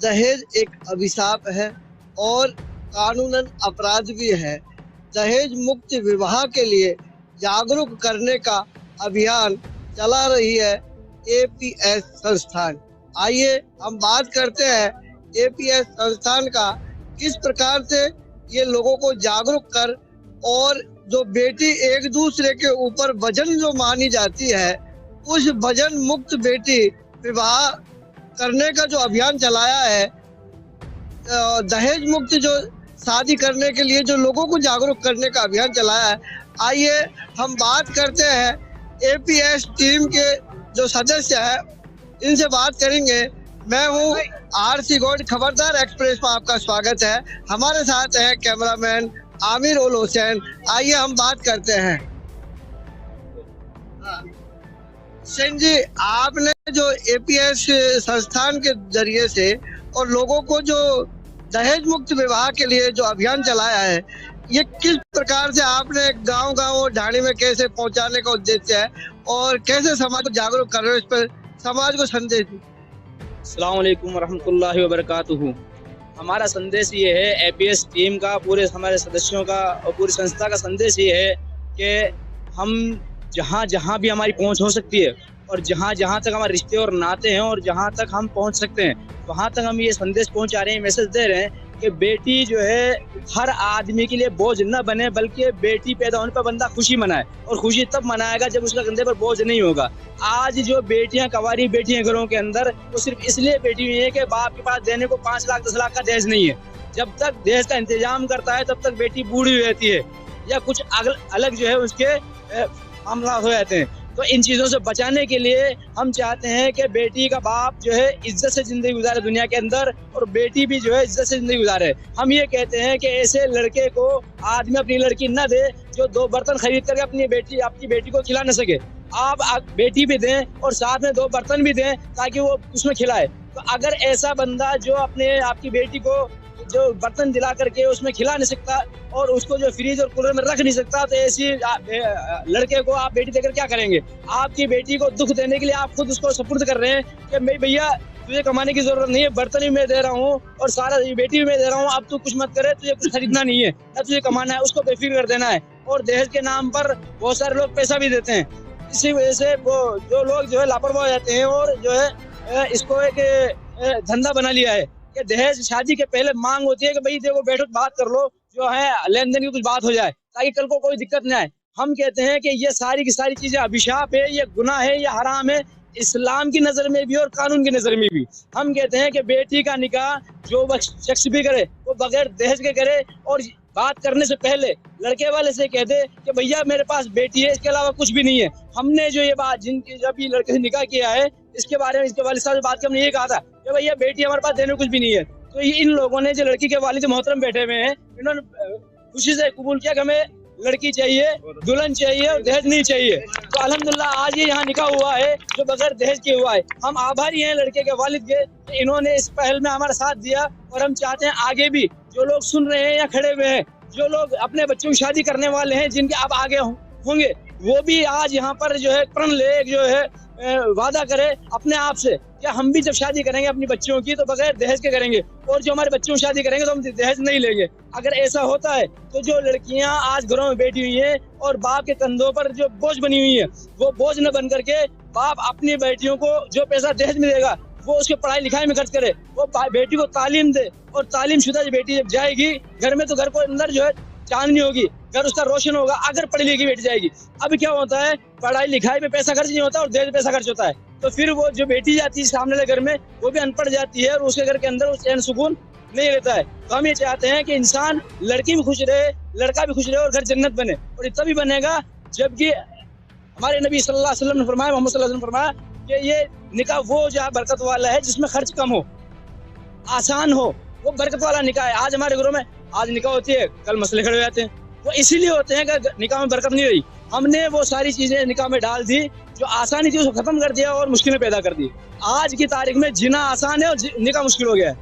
दहेज एक अभिशाप है और कानूनन अपराध भी है। दहेज मुक्त विवाह के लिए जागरूक करने का अभियान चला रही है एपीएस संस्थान। आइए हम बात करते हैं एपीएस संस्थान का, किस प्रकार से ये लोगों को जागरूक कर और जो बेटी एक दूसरे के ऊपर वजन जो मानी जाती है, उस वजन मुक्त बेटी विवाह करने का जो अभियान चलाया है, दहेज मुक्त जो शादी करने के लिए जो लोगों को जागरूक करने का अभियान चलाया है। आइए हम बात करते हैं एपीएस टीम के जो सदस्य हैं, इनसे बात करेंगे। मैं हूँ आरसी गौड, खबरदार एक्सप्रेस में आपका स्वागत है। हमारे साथ है कैमरामैन आमिर उल हुसैन। आइए हम बात करते हैं। सेन जी, आपने जो एपीएस संस्थान के जरिए से और लोगों को जो दहेज मुक्त विवाह के लिए जो अभियान चलाया है, ये किस प्रकार से आपने गांव-गांव ढाणी में कैसे पहुंचाने का उद्देश्य है और कैसे समाज को जागरूक कर रहे हो, इस पर समाज को संदेश? अस्सलाम वालेकुम रहमतुल्लाहि व बरकातुहू। हमारा संदेश ये है, एपीएस टीम का, पूरे हमारे सदस्यों का और पूरी संस्था का संदेश ये है कि हम जहाँ जहाँ भी हमारी पहुँच हो सकती है और जहाँ जहाँ तक हमारे रिश्ते और नाते हैं और जहाँ तक हम पहुँच सकते हैं, वहाँ तक हम ये संदेश पहुँचा रहे हैं, मैसेज दे रहे हैं कि बेटी जो है हर आदमी के लिए बोझ न बने, बल्कि बेटी पैदा होने पर बंदा खुशी मनाए, और खुशी तब मनाएगा जब उसका कंधे पर बोझ नहीं होगा। आज जो बेटियां, कवारी बेटियां घरों के अंदर, वो सिर्फ इसलिए बेटी हुई है कि बाप के पास देने को 5 लाख 10 लाख का दहेज नहीं है। जब तक दहेज का इंतजाम करता है तब तक बेटी बूढ़ी हो जाती है या कुछ अलग जो है उसके मामला हो जाते हैं। तो इन चीज़ों से बचाने के लिए हम चाहते हैं कि बेटी का बाप जो है इज्जत से ज़िंदगी गुजारे दुनिया के अंदर, और बेटी भी जो है इज्जत से ज़िंदगी गुजारे। हम ये कहते हैं कि ऐसे लड़के को आदमी अपनी लड़की न दे जो 2 बर्तन खरीद करके अपनी बेटी को खिला न सके। आप बेटी भी दें और साथ में 2 बर्तन भी दें ताकि वो उसमें खिलाए। तो अगर ऐसा बंदा जो आपकी बेटी को जो बर्तन दिला करके उसमें खिला नहीं सकता और उसको जो फ्रीज और कूलर में रख नहीं सकता, तो ऐसी लड़के को आप बेटी देकर क्या करेंगे? आपकी बेटी को दुख देने के लिए आप खुद उसको सुपुर्द कर रहे हैं कि मैं भैया तुझे कमाने की जरूरत नहीं है, बर्तन भी मैं दे रहा हूँ और सारा बेटी भी मैं दे रहा हूँ, अब तू कुछ मत करे, तुझे कुछ खरीदना नहीं है, ना तुझे कमाना है, उसको बेफिक्र कर देना है। और दहेज के नाम पर बहुत सारे लोग पैसा भी देते हैं। इसी वजह से वो जो लोग जो है लापरवाह हो जाते हैं और जो है इसको एक धंधा बना लिया है कि दहेज शादी के पहले मांग होती है कि भाई देखो बैठो बात कर लो, जो है लेन देन की कुछ बात हो जाए ताकि कल को कोई दिक्कत न आए। हम कहते हैं कि ये सारी की सारी चीजें अभिशाप है, ये गुनाह है, ये हराम है, इस्लाम की नजर में भी और कानून की नजर में भी। हम कहते हैं कि बेटी का निकाह जो शख्स भी करे वो बगैर दहेज के करे, और बात करने से पहले लड़के वाले से कह दे कि भैया मेरे पास बेटी है, इसके अलावा कुछ भी नहीं है। हमने जो ये बात जिनकी जब ये लड़के से निकाह किया है, इसके बारे में इसके वालिद साहब से बात कर हमने ये कहा था कि भैया बेटी हमारे पास देने कुछ भी नहीं है। तो ये इन लोगों ने जो लड़की के वालिद मोहतरम बैठे हुए हैं, इन्होंने खुशी से कबूल किया कि हमें लड़की चाहिए, दुल्हन चाहिए और दहेज नहीं चाहिए। तो अल्हम्दुलिल्लाह आज ये यहाँ निकाह हुआ है जो बगैर दहेज के हुआ है। हम आभारी हैं लड़के के वालिद के, इन्होंने इस पहल में हमारा साथ दिया, और हम चाहते हैं आगे भी जो लोग सुन रहे हैं या खड़े हुए हैं, जो लोग अपने बच्चों की शादी करने वाले हैं, जिनके अब आगे होंगे, वो भी आज यहाँ पर जो है प्रण ले, जो है वादा करे अपने आप से कि हम भी जब शादी करेंगे अपनी बच्चियों की तो बगैर दहेज के करेंगे, और जो हमारे बच्चों की शादी करेंगे तो हम दहेज नहीं लेंगे। अगर ऐसा होता है तो जो लड़कियां आज घरों में बैठी हुई हैं और बाप के कंधों पर जो बोझ बनी हुई है, वो बोझ न बन करके बाप अपनी बेटियों को जो पैसा दहेज में देगा वो उसके पढ़ाई लिखाई में खर्च करे, वो बेटी को तालीम दे, और तालीम शुदा बेटी जब जाएगी घर में तो घर को अंदर जो है चांदनी होगी, घर उसका रोशन होगा अगर पढ़ी लिखी बेटी जाएगी। अब क्या होता है, पढ़ाई लिखाई में पैसा खर्च नहीं होता और दहेज पैसा खर्च होता है, तो फिर वो जो बेटी जाती है सामने वाले घर में वो भी अनपढ़ जाती है और उसके घर के अंदर वो चैन सुकून नहीं रहता है। तो हम ये चाहते हैं कि इंसान, लड़की भी खुश रहे, लड़का भी खुश रहे और घर जन्नत बने, और ये तभी बनेगा जबकि हमारे नबी सल्लल्लाहु अलैहि वसल्लम ने फरमाया, मोहम्मद सल्लल्लाहु अलैहि वसल्लम ने फरमाया कि ये निकाह वो जो बरकत वाला है जिसमें खर्च कम हो, आसान हो, वो बरकत वाला निकाह है। आज हमारे घरों में आज निकाह होती है, कल मसले खड़े हो जाते हैं, वो इसीलिए होते हैं कि निकाह में बरकत नहीं रही। हमने वो सारी चीजें निकाह में डाल दी जो आसानी थी उसको खत्म कर दिया और मुश्किलें पैदा कर दी। आज की तारीख में जीना आसान है और निकाह मुश्किल हो गया है।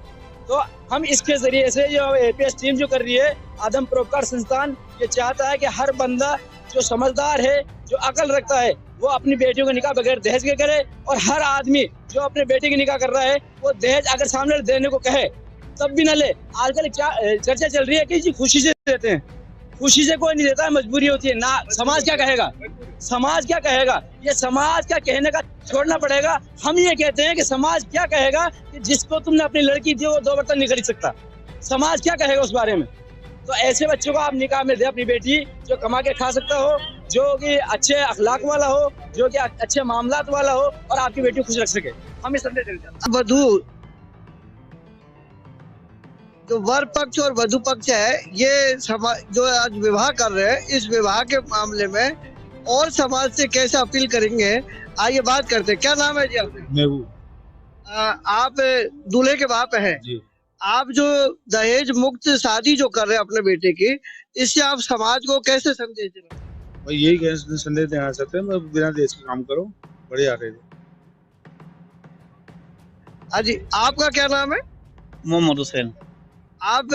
तो हम इसके जरिए से जो एपीएस टीम जो कर रही है, आदम परोपकार संस्थान, ये चाहता है कि हर बंदा जो समझदार है, जो अकल रखता है, वो अपनी बेटियों का निकाह बगैर दहेज के करे। और हर आदमी जो अपने बेटे की निकाह कर रहा है, वो दहेज अगर सामने देने को कहे तब भी न ले। आजकल क्या चर्चा चल रही है कि जी खुशी से देते हैं, खुशी से कोई नहीं देता है, मजबूरी होती है ना। समाज क्या कहेगा, समाज क्या कहेगा, ये समाज क्या कहने का छोड़ना पड़ेगा। हम ये कहते हैं कि समाज क्या कहेगा कि जिसको तुमने अपनी लड़की दी वो 2 बर्तन नहीं खरीद सकता, समाज क्या कहेगा उस बारे में। तो ऐसे बच्चों को आप निकाह में दे अपनी बेटी, जो कमा के खा सकता हो, जो कि अच्छे अखलाक वाला हो, जो कि अच्छे मामलात वाला हो, और आपकी बेटी खुश रख सके। हम इस संदेश देना चाहते हैं। वधू जो वर पक्ष और वधु पक्ष है, ये समाज जो आज विवाह कर रहे हैं, इस विवाह के मामले में और समाज से कैसे अपील करेंगे, आइए बात करते हैं। क्या नाम है जी आपका? महबूब। आप दूल्हे के बाप हैं जी। आप जो दहेज मुक्त शादी जो कर रहे हैं अपने बेटे की, इससे आप समाज को कैसे संदेश दे रहे हैं? भाई यही संदेश देना चाहते हैं, मैं बिना देश के काम करो, बढ़िया रहेगा। हाँ जी, आपका क्या नाम है? मोहम्मद हुसैन। आप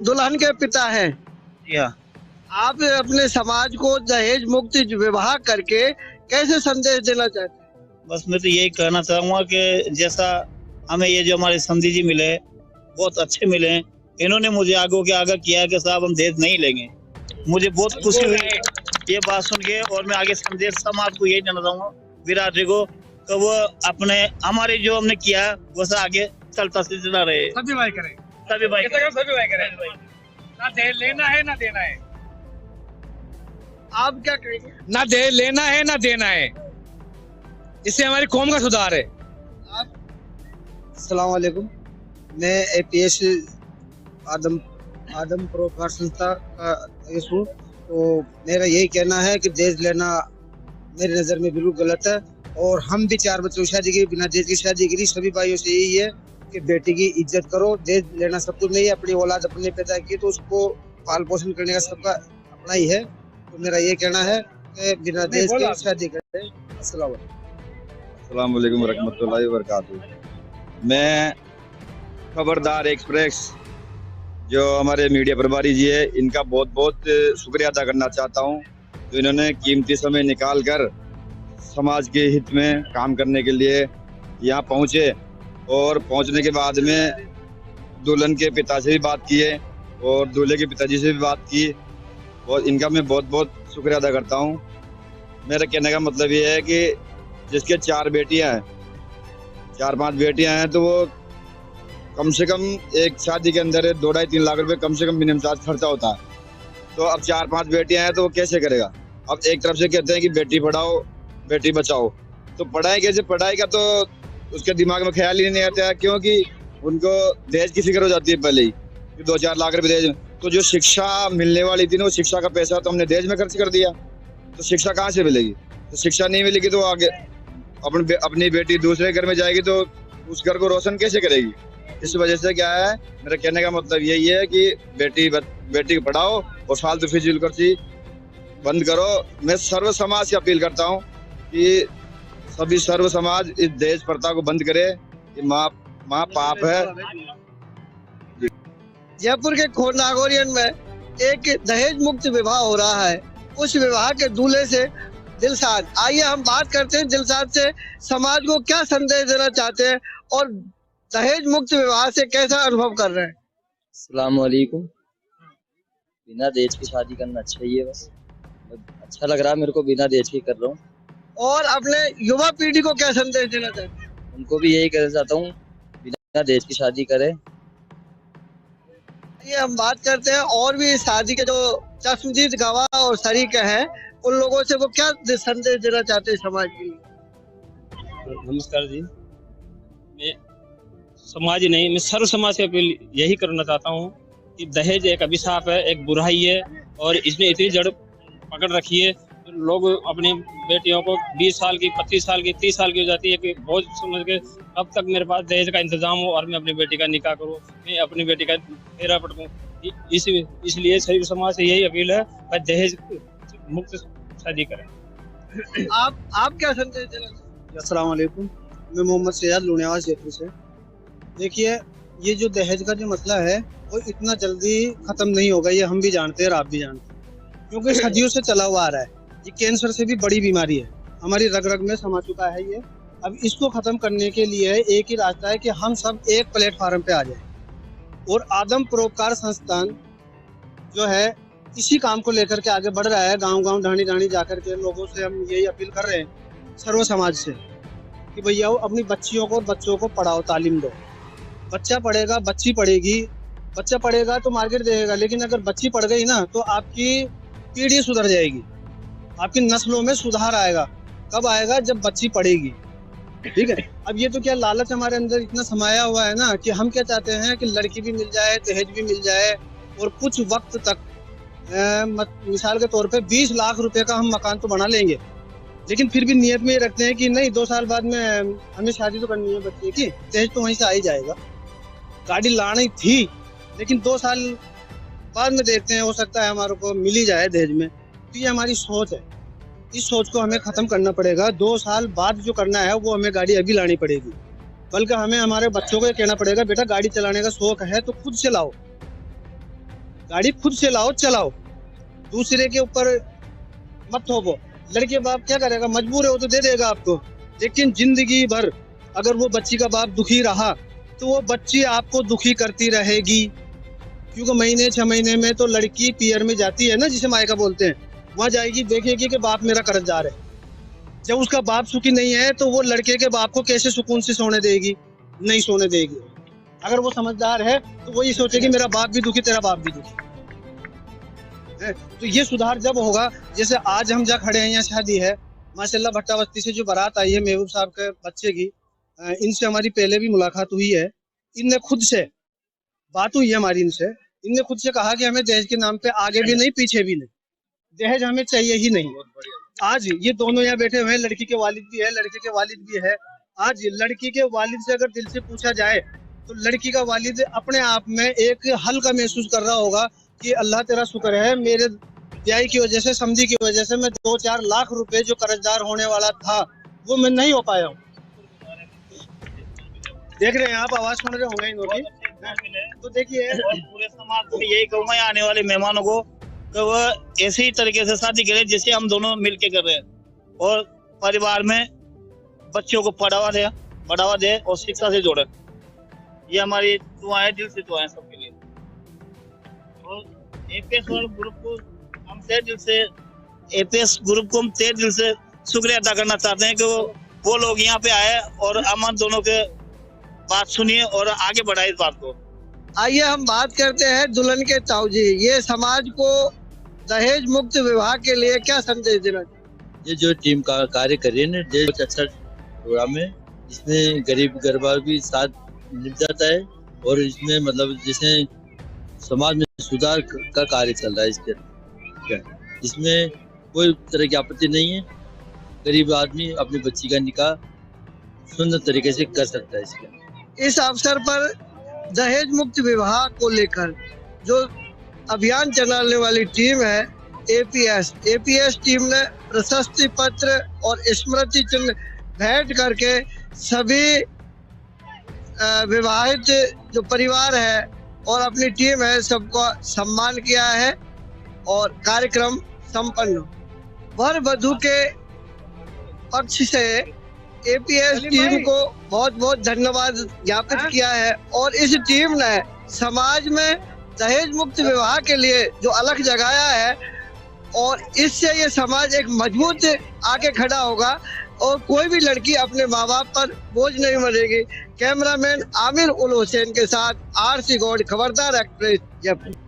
दुल्हन के पिता हैं। या आप अपने समाज को दहेज मुक्त विवाह करके कैसे संदेश देना चाहते हैं? बस मैं तो यही कहना चाहूँगा कि जैसा हमें ये जो हमारे समधी जी मिले, बहुत अच्छे मिले, इन्होंने मुझे आगे के आगे किया कि साहब हम दहेज नहीं लेंगे। मुझे बहुत खुशी हुई ये बात सुन के, और मैं आगे संदेश समाज को यही देना चाहूँगा, विराट को, कि वो अपने हमारे जो हमने किया वैसा आगे चलता चला रहे। सभी भाई करें, सभी भाई ना दहेज लेना है ना देना है, आप क्या कहेंगे? ना दहेज लेना है ना देना है, इससे हमारी कौम का सुधार है। अस्सलाम वालेकुम। मैं APS आदम परोपकार संस्था का अध्यक्ष हूँ। तो मेरा यही कहना है कि दहेज लेना मेरी नज़र में बिल्कुल गलत है, और हम भी 4 बच्चों की शादी की, बिना दहेज की शादी करी। सभी भाइयों से यही है कि बेटी की इज्जत करो, दहेज लेना सब कुछ नहीं है। अपनी औलाद अपने पैदा की तो उसको पाल पोषण करने का सबका अपना ही है। तो मेरा ये कहना है कि बिना दहेज की शादी करें। अस्सलाम वालेकुम रहमतुल्लाहि व बरकातहू। मैं खबरदार एक्सप्रेस जो हमारे मीडिया प्रभारी जी है, इनका बहुत बहुत शुक्रिया अदा करना चाहता हूँ, जो इन्होंने कीमती समय निकाल कर समाज के हित में काम करने के लिए यहाँ पहुँचे, और पहुँचने के बाद में दुल्हन के पिता से भी बात की है और दूल्हे के पिताजी से भी बात की, और इनका मैं बहुत बहुत शुक्रिया अदा करता हूँ। मेरा कहने का मतलब ये है कि जिसके 4 बेटियाँ हैं, 4-5 बेटियाँ हैं, तो वो कम से कम एक शादी के अंदर 2-2.5-3 लाख रुपए कम से कम मिनिमम चार्ज खर्चा होता है। तो अब 4-5 बेटियां हैं तो वो कैसे करेगा? अब एक तरफ से कहते हैं कि बेटी पढ़ाओ बेटी बचाओ, तो पढ़ाई कैसे? पढ़ाई का तो उसके दिमाग में ख्याल ही नहीं आता है, क्योंकि उनको दहेज की फिक्र हो जाती है पहले ही कि 2-4 लाख रुपए दहेज। तो जो शिक्षा मिलने वाली थी ना, वो शिक्षा का पैसा तो हमने दहेज में खर्च कर दिया, तो शिक्षा कहाँ से मिलेगी? तो शिक्षा नहीं मिलेगी तो आगे अपनी बेटी दूसरे घर में जाएगी तो उस घर को रोशन कैसे करेगी? इस वजह से क्या है, मेरा कहने का मतलब यही है कि बेटी को पढ़ाओ और फालतू फिजूल खर्ची बंद करो। मैं सर्व समाज से अपील करता हूँ कि सभी सर्व समाज इस दहेज प्रथा को बंद करे। कि माँ पाप है। जयपुर के खोनागोरियन में एक दहेज मुक्त विवाह हो रहा है, उस विवाह के दूल्हे से दिलशाद। आइए हम बात करते हैं दिलशाद से, समाज को क्या संदेश देना चाहते हैं और दहेज मुक्त विवाह से कैसा अनुभव कर रहे हैं? अस्सलाम वालेकुम। बिना दहेज की शादी करना अच्छा ही है, बस अच्छा लग रहा है मेरे को, बिना दहेज की कर रहा हूँ। और अपने युवा पीढ़ी को क्या संदेश देना चाहते हैं? उनको भी यही कहना चाहता हूँ, बिना दहेज की शादी करें। ये हम बात करते हैं और भी शादी के जो चश्मदीद गवाह और शरीक हैं, उन लोगों से वो क्या संदेश देना चाहते हैं समाज के लिए? नमस्कार जी, मैं समाज ही नहीं, मैं सर्व समाज से अपील यही करना चाहता हूँ कि दहेज एक अभिशाप है, एक बुराई है, और इसने इतनी जड़ पकड़ रखी है। लोग अपनी बेटियों को 20 साल की, 25 साल की, 30 साल की हो जाती है कि बहुत समझ के अब तक मेरे पास दहेज का इंतजाम हो और मैं अपनी बेटी का निकाह करूँ, मैं अपनी बेटी का फेरा पटकूँ। इसलिए सभी समाज से यही अपील है कि दहेज मुक्त शादी करें। आप क्या संदेश देना चाहते हैं? अस्सलाम वालेकुम। मैं मोहम्मद सैयद लुणियावास जयपुर से। देखिए, ये जो दहेज का जो मसला है वो इतना जल्दी खत्म नहीं होगा, ये हम भी जानते हैं और आप भी जानते हैं, क्योंकि सदियों से चला हुआ आ रहा है। ये कैंसर से भी बड़ी बीमारी है, हमारी रग रग में समा चुका है ये। अब इसको खत्म करने के लिए एक ही रास्ता है कि हम सब एक प्लेटफार्म पे आ जाए, और आदम परोपकार संस्थान जो है इसी काम को लेकर के आगे बढ़ रहा है। गांव गांव ढाणी ढाणी जाकर के लोगों से हम यही अपील कर रहे हैं सर्व समाज से कि भैया अपनी बच्चियों को बच्चों को पढ़ाओ, तालीम दो। बच्चा पढ़ेगा, बच्ची पढ़ेगी, बच्चा पढ़ेगा तो मार्केट देगा, लेकिन अगर बच्ची पढ़ गई ना तो आपकी पीढ़ी सुधर जाएगी, आपकी नस्लों में सुधार आएगा। कब आएगा? जब बच्ची पढ़ेगी। ठीक है। अब ये तो क्या लालच हमारे अंदर इतना समाया हुआ है ना कि हम क्या चाहते हैं कि लड़की भी मिल जाए, दहेज भी मिल जाए, और कुछ वक्त तक मिसाल के तौर पे 20 लाख रुपए का हम मकान तो बना लेंगे, लेकिन फिर भी नियत में ये रखते हैं कि नहीं 2 साल बाद में हमें शादी तो करनी है बच्चे की, दहेज तो वहीं से आ ही जाएगा। गाड़ी लानी थी लेकिन 2 साल बाद में देखते हैं, हो सकता है हमारे को मिल ही जाए दहेज में। तो ये हमारी सोच है, इस सोच को हमें खत्म करना पड़ेगा। 2 साल बाद जो करना है वो हमें गाड़ी अभी लानी पड़ेगी, बल्कि हमें हमारे बच्चों को ये कहना पड़ेगा बेटा गाड़ी चलाने का शौक है तो खुद से लाओ, गाड़ी खुद से लाओ, चलाओ, दूसरे के ऊपर मत थोपो। लड़के बाप क्या करेगा? मजबूर है वो तो दे देगा आपको, लेकिन जिंदगी भर अगर वो बच्ची का बाप दुखी रहा तो वो बच्ची आपको दुखी करती रहेगी। क्योंकि महीने 6 महीने में तो लड़की पियर में जाती है ना, जिसे मायका बोलते हैं, वहां जाएगी, देखेगी कि बाप मेरा कर्जदार है। जब उसका बाप सुखी नहीं है तो वो लड़के के बाप को कैसे सुकून से सोने देगी? नहीं सोने देगी। अगर वो समझदार है तो वो ये सोचेगी मेरा बाप भी दुखी, तेरा बाप भी दुखी है। तो ये सुधार जब होगा, जैसे आज हम जहाँ खड़े हैं, यहाँ शादी है माशाल्लाह, भट्टा बस्ती से जो बारात आई है महबूब साहब के बच्चे की, इनसे हमारी पहले भी मुलाकात हुई है। इनने खुद से बात हुई है हमारी इनसे, इनने खुद से कहा कि हमें दहेज के नाम पे आगे भी नहीं पीछे भी नहीं, दहेज हमें चाहिए ही नहीं। आज ये दोनों यहाँ बैठे हुए हैं, लड़की के वालिद भी है, लड़के के वालिद भी है। आज लड़की के वालिद से अगर दिल से पूछा जाए तो लड़की का वालिद अपने आप में एक हल्का महसूस कर रहा होगा कि अल्लाह तेरा शुक्र है, मेरे ब्याह की वजह से, समझी की वजह से मैं 2-4 लाख रुपए जो कर्जदार होने वाला था वो मैं नहीं हो पाया हूँ। देख रहे हैं आप, आवाज सुन रहे होंगे इनकी। तो देखिए, पूरे समाज को यही कहूंगा आने वाले मेहमानों को कि वो ऐसे ही तरीके से शादी करें जैसे हम दोनों मिलके कर रहे हैं, और परिवार में बच्चों को बढ़ावा दे और शिक्षा से जोड़े। ये हमारी दुआएं, दिल से दुआएं सबके लिए। और एपीएस ग्रुप को हम तहे दिल से शुक्रिया अदा करना चाहते हैं कि वो लोग यहाँ पे आए और अमन दोनों के बात सुनिए और आगे बढ़ाए इस बात को। आइए हम बात करते हैं दुल्हन के ताऊ जी, ये समाज को दहेज मुक्त विवाह के लिए क्या संदेश देना? ये जो टीम का कार्य कर रही है ना, बहुत अच्छा प्रोग्राम है। इसमें गरीब गरबा भी साथ मिल जाता है, और इसमें मतलब जैसे समाज में सुधार का कार्य चल रहा है इसमें कोई तरह की आपत्ति नहीं है। गरीब आदमी अपनी बच्ची का निकाह सुंदर तरीके से कर सकता है। इस अवसर पर दहेज मुक्त विवाह को लेकर जो अभियान चलाने वाली टीम है एपीएस टीम ने प्रशस्ति पत्र और स्मृति चिन्ह भेंट करके सभी विवाहित जो परिवार है और अपनी टीम है सबको सम्मान किया है और कार्यक्रम संपन्न। वर वधू के पक्ष से एपीएस टीम को बहुत बहुत धन्यवाद ज्ञापित किया है, और इस टीम ने समाज में दहेज मुक्त विवाह के लिए जो अलख जगाया है, और इससे ये समाज एक मजबूत आके खड़ा होगा और कोई भी लड़की अपने माँ बाप पर बोझ नहीं बनेगी। कैमरामैन आमिर उल हुसैन के साथ आरसी गौड़, खबरदार एक्सप्रेस, जयपुर।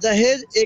दहेज एक